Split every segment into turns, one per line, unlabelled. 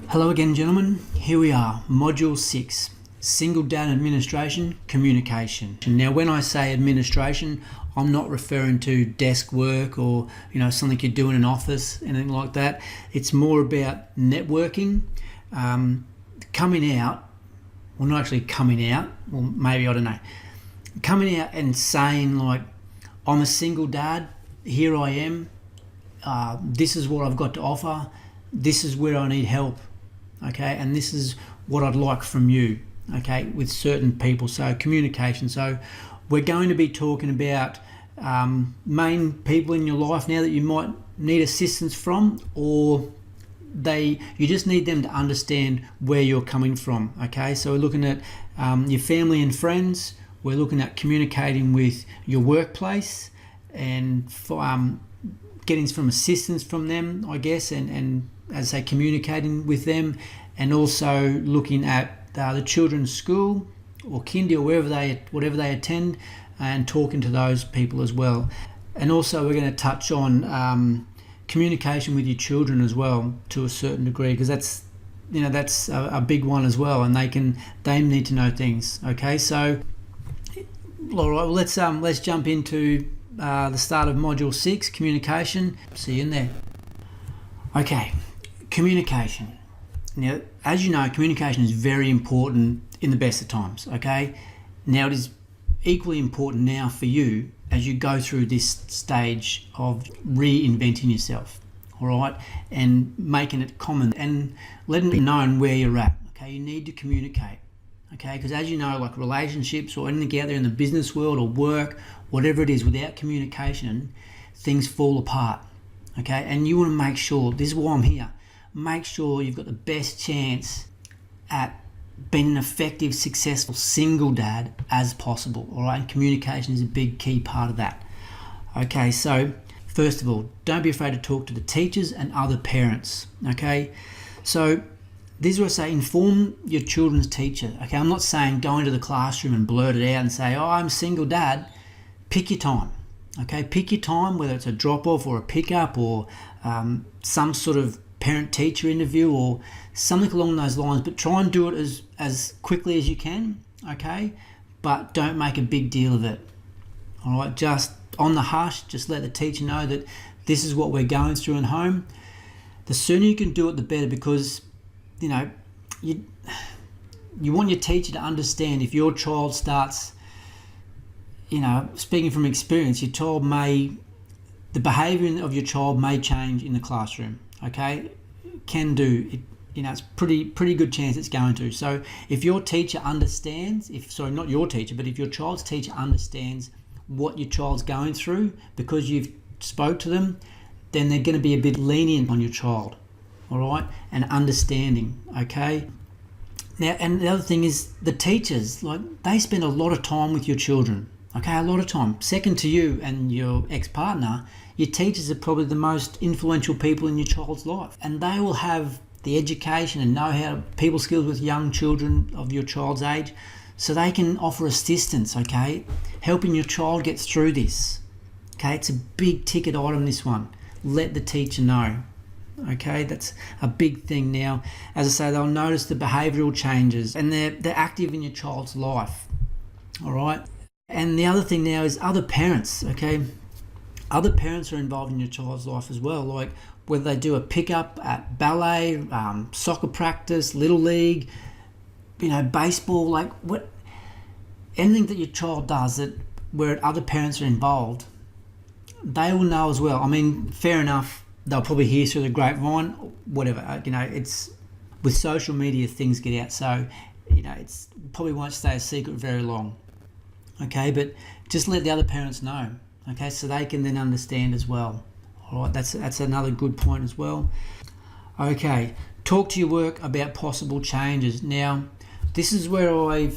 Hello again, gentlemen. Here we are, Module 6, Single Dad Administration, Communication. Now, when I say administration, I'm not referring to desk work or, something you do in an office, anything like that. It's more about networking, coming out, well, not actually coming out, well, maybe, I don't know, coming out and saying, like, I'm a single dad, here I am, this is what I've got to offer, this is where I need help. Okay, and this is what I'd like from you, okay, with certain people. So communication. So we're going to be talking about main people in your life now that you might need assistance from, or you just need them to understand where you're coming from. Okay, so we're looking at your family and friends. We're looking at communicating with your workplace and getting some assistance from them, I guess, and as I say, communicating with them, and also looking at the children's school or kindy or whatever they attend, and talking to those people as well. And also we're going to touch on communication with your children as well to a certain degree, because that's a big one as well, and they need to know things. Okay, so all right, well, let's jump into the start of Module 6, communication. See you in there. Okay. Communication. Now, as you know, communication is very important in the best of times, okay? Now, it is equally important now for you as you go through this stage of reinventing yourself, all right? And making it common and letting it known where you're at, okay? You need to communicate, okay? Because as you know, like relationships or anything out there in the business world or work, whatever it is, without communication, things fall apart, okay? And you want to make sure, this is why I'm here, make sure you've got the best chance at being an effective, successful single dad as possible, all right? And communication is a big key part of that. Okay, so first of all, don't be afraid to talk to the teachers and other parents, okay? So this is what I say, inform your children's teacher, okay? I'm not saying go into the classroom and blurt it out and say, oh, I'm a single dad. Pick your time, okay? Pick your time, whether it's a drop-off or a pickup or some sort of parent-teacher interview or something along those lines, but try and do it as quickly as you can, okay? But don't make a big deal of it, all right? Just on the hush, just let the teacher know that this is what we're going through at home. The sooner you can do it, the better, because, you want your teacher to understand if your child starts, speaking from experience, the behaviour of your child may change in the classroom. Okay, can do it. It's pretty good chance it's going to. So if your teacher understands, if your child's teacher understands what your child's going through because you've spoke to them, then they're going to be a bit lenient on your child, all right, and understanding. Okay. Now, and the other thing is the teachers, like, they spend a lot of time with your children. Okay, a lot of time. Second to you and your ex-partner, your teachers are probably the most influential people in your child's life, and they will have the education and know-how, people skills with young children of your child's age, so they can offer assistance, okay, helping your child get through this. Okay, it's a big ticket item, this one. Let the teacher know. Okay, that's a big thing now. As I say, they'll notice the behavioural changes and they're active in your child's life, all right? And the other thing now is other parents, okay? Other parents are involved in your child's life as well, like whether they do a pickup at ballet, soccer practice, little league, baseball, like anything that your child does where other parents are involved, they will know as well. I mean, fair enough, they'll probably hear through the grapevine, whatever. It's with social media, things get out, so it's probably won't stay a secret very long. Okay, but just let the other parents know, okay, so they can then understand as well. All right, that's another good point as well. Okay, talk to your work about possible changes. Now, this is where I've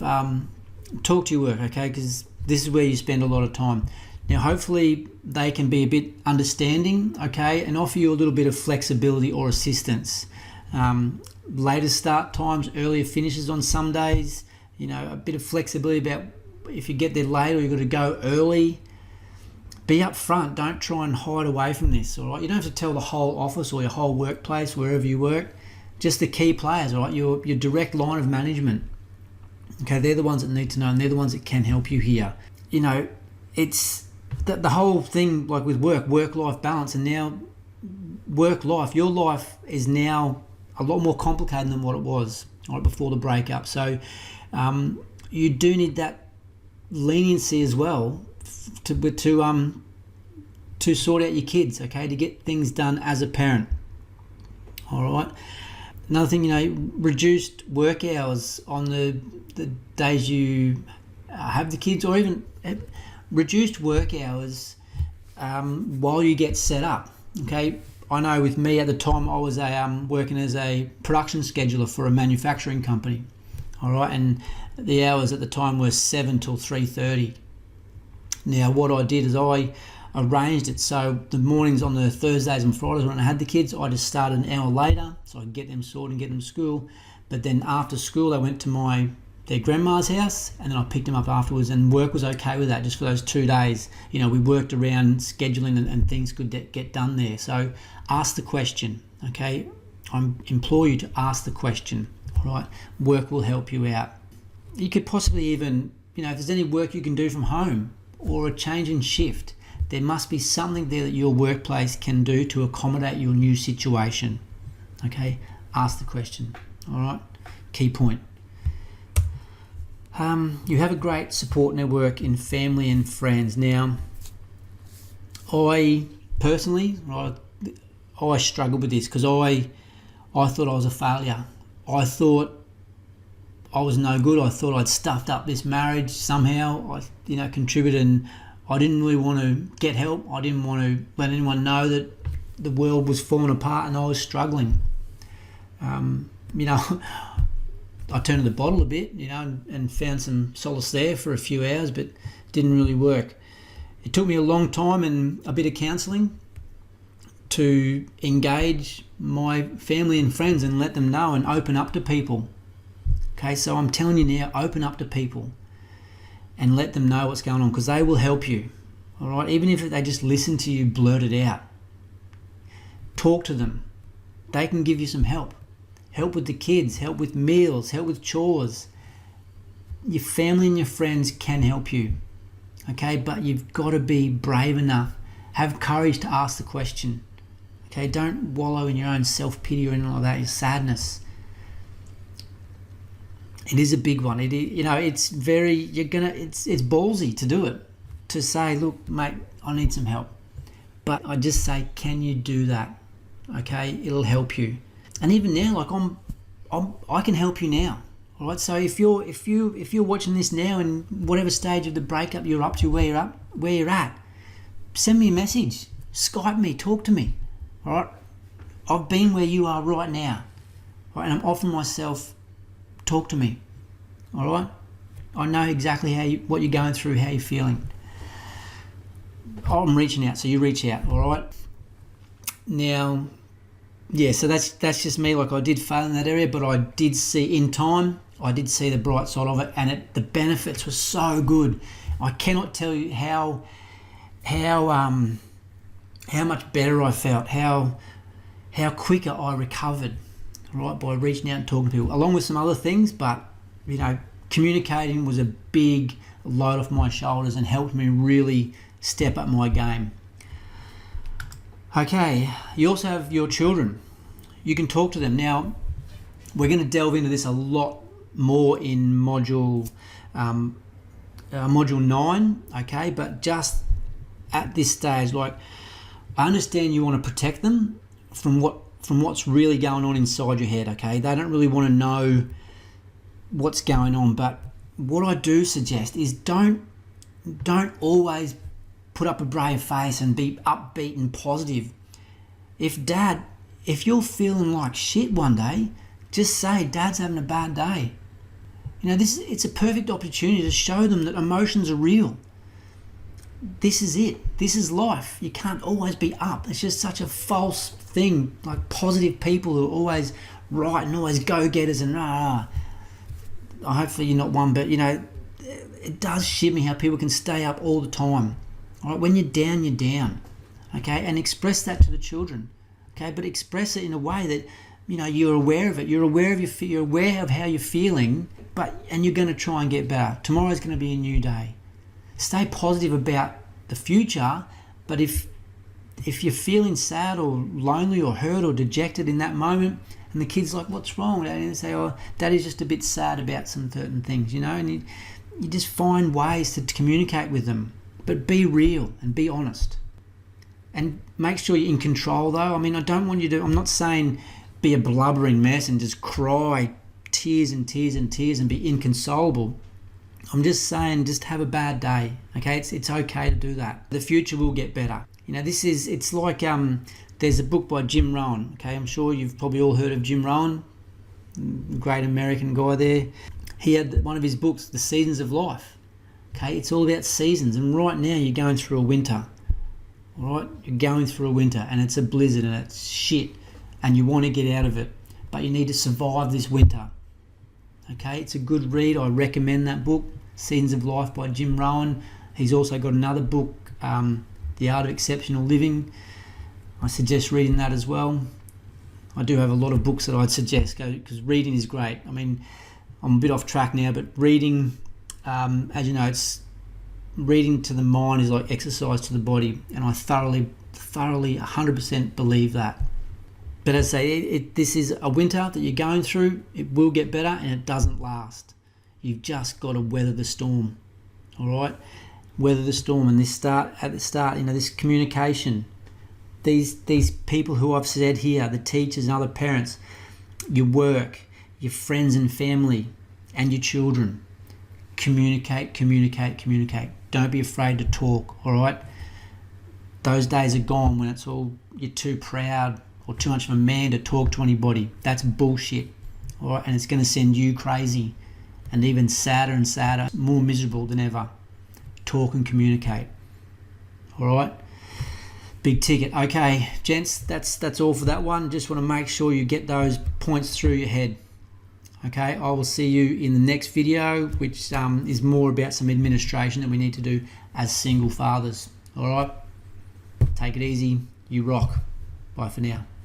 talked to your work, okay, because this is where you spend a lot of time. Now, hopefully they can be a bit understanding, okay, and offer you a little bit of flexibility or assistance. Later start times, earlier finishes on some days, a bit of flexibility about if you get there late or you've got to go early. Be upfront. Don't try and hide away from this, all right? You don't have to tell the whole office or your whole workplace, wherever you work. just the key players, right? Your direct line of management. Okay, they're the ones that need to know, and they're the ones that can help you here. You know, it's the whole thing, like with work-life balance, and now work-life. Your life is now a lot more complicated than what it was right before the breakup. So you do need that leniency as well to sort out your kids. Okay, to get things done as a parent. All right. Another thing, you know, reduced work hours on the days you have the kids, or even reduced work hours while you get set up. Okay, I know with me at the time, I was working as a production scheduler for a manufacturing company. All right, and the hours at the time were 7 till 3:30. Now, what I did is I arranged it so the mornings on the Thursdays and Fridays when I had the kids, I just started an hour later so I could get them sorted and get them to school. But then after school, they went to their grandma's house, and then I picked them up afterwards, and work was okay with that just for those 2 days. You know, we worked around scheduling and things could get done there. So ask the question, okay? I implore you to ask the question, all right? Work will help you out. You could possibly even, you know, if there's any work you can do from home or a change in shift, there must be something there that your workplace can do to accommodate your new situation. Okay, ask the question. All right, key point. You have a great support network in family and friends. Now, I personally, I struggled with this because I thought I was a failure. I thought I was no good. I thought I'd stuffed up this marriage somehow. I, contributed, and I didn't really want to get help. I didn't want to let anyone know that the world was falling apart and I was struggling. I turned to the bottle a bit, and found some solace there for a few hours, but it didn't really work. It took me a long time and a bit of counselling to engage my family and friends and let them know and open up to people. Okay, so I'm telling you now, open up to people and let them know what's going on, because they will help you. All right, even if they just listen to you blurt it out. Talk to them. They can give you some help. Help with the kids, help with meals, help with chores. Your family and your friends can help you. Okay, but you've got to be brave enough. Have courage to ask the question. Okay, don't wallow in your own self-pity or anything like that, your sadness. It is a big one. It's ballsy to do it. To say, look, mate, I need some help. But I just say, can you do that? Okay, it'll help you. And even now, I can help you now. All right. So if you're watching this now, in whatever stage of the breakup you're up to, where you're at, send me a message, Skype me, talk to me. All right. I've been where you are right now. All right, and I'm offering myself. Talk to me. All right. I know exactly what you're going through, how you're feeling. I'm reaching out, so you reach out. All right. Now. Yeah, so that's just me. Like, I did fail in that area, but I did see in time, I did see the bright side of it, and the benefits were so good. I cannot tell you how much better I felt, how quicker I recovered, right, by reaching out and talking to people, along with some other things. But communicating was a big load off my shoulders and helped me really step up my game. Okay, you also have your children. You can talk to them. Now, we're going to delve into this a lot more in module 9, okay? But just at this stage, I understand you want to protect them from what's really going on inside your head, okay? They don't really want to know what's going on, but what I do suggest is don't always put up a brave face and be upbeat and positive. If you're feeling like shit one day, just say, Dad's having a bad day. It's a perfect opportunity to show them that emotions are real. This is it. This is life. You can't always be up. It's just such a false thing. Like, positive people who are always right and always go-getters and hopefully you're not one, but it does shit me how people can stay up all the time. All right, when you're down, you're down. Okay, and express that to the children. Okay, but express it in a way you're aware of it. You're aware of you're aware of how you're feeling, and you're going to try and get better. Tomorrow's going to be a new day. Stay positive about the future, but if you're feeling sad or lonely or hurt or dejected in that moment, and the kid's like, "What's wrong?" and you say, "Oh, Daddy's just a bit sad about some certain things," and you just find ways to communicate with them, but be real and be honest, and make sure you're in control. Though, I don't want you to. I'm not saying be a blubbering mess and just cry tears and tears and tears and be inconsolable. I'm just saying, just have a bad day. Okay, it's okay to do that. The future will get better. It's like there's a book by Jim Rohn. Okay, I'm sure you've probably all heard of Jim Rohn, great American guy there. He had one of his books, The Seasons of Life. Okay, it's all about seasons, and right now you're going through a winter. All right, you're going through a winter, and it's a blizzard, and it's shit, and you want to get out of it, but you need to survive this winter. Okay, it's a good read. I recommend that book, Seasons of Life by Jim Rohn. He's also got another book, The Art of Exceptional Living. I suggest reading that as well. I do have a lot of books that I'd suggest, because reading is great. I'm a bit off track now, but reading, as you know, it's reading to the mind is like exercise to the body, and I thoroughly 100% believe that. But as I say, this is a winter that you're going through. It will get better, and it doesn't last. You've just got to weather the storm. All right, weather the storm. And at the start, this communication. These people who I've said here, the teachers and other parents, your work, your friends and family, and your children. Communicate. Don't be afraid to talk. All right. Those days are gone when it's all you're too proud or too much of a man to talk to anybody. That's bullshit. All right, and it's going to send you crazy, and even sadder and sadder, more miserable than ever. Talk and communicate. All right. Big ticket. Okay, gents, that's all for that one. Just want to make sure you get those points through your head. Okay, I will see you in the next video, which is more about some administration that we need to do as single fathers. All right, take it easy. You rock. Bye for now.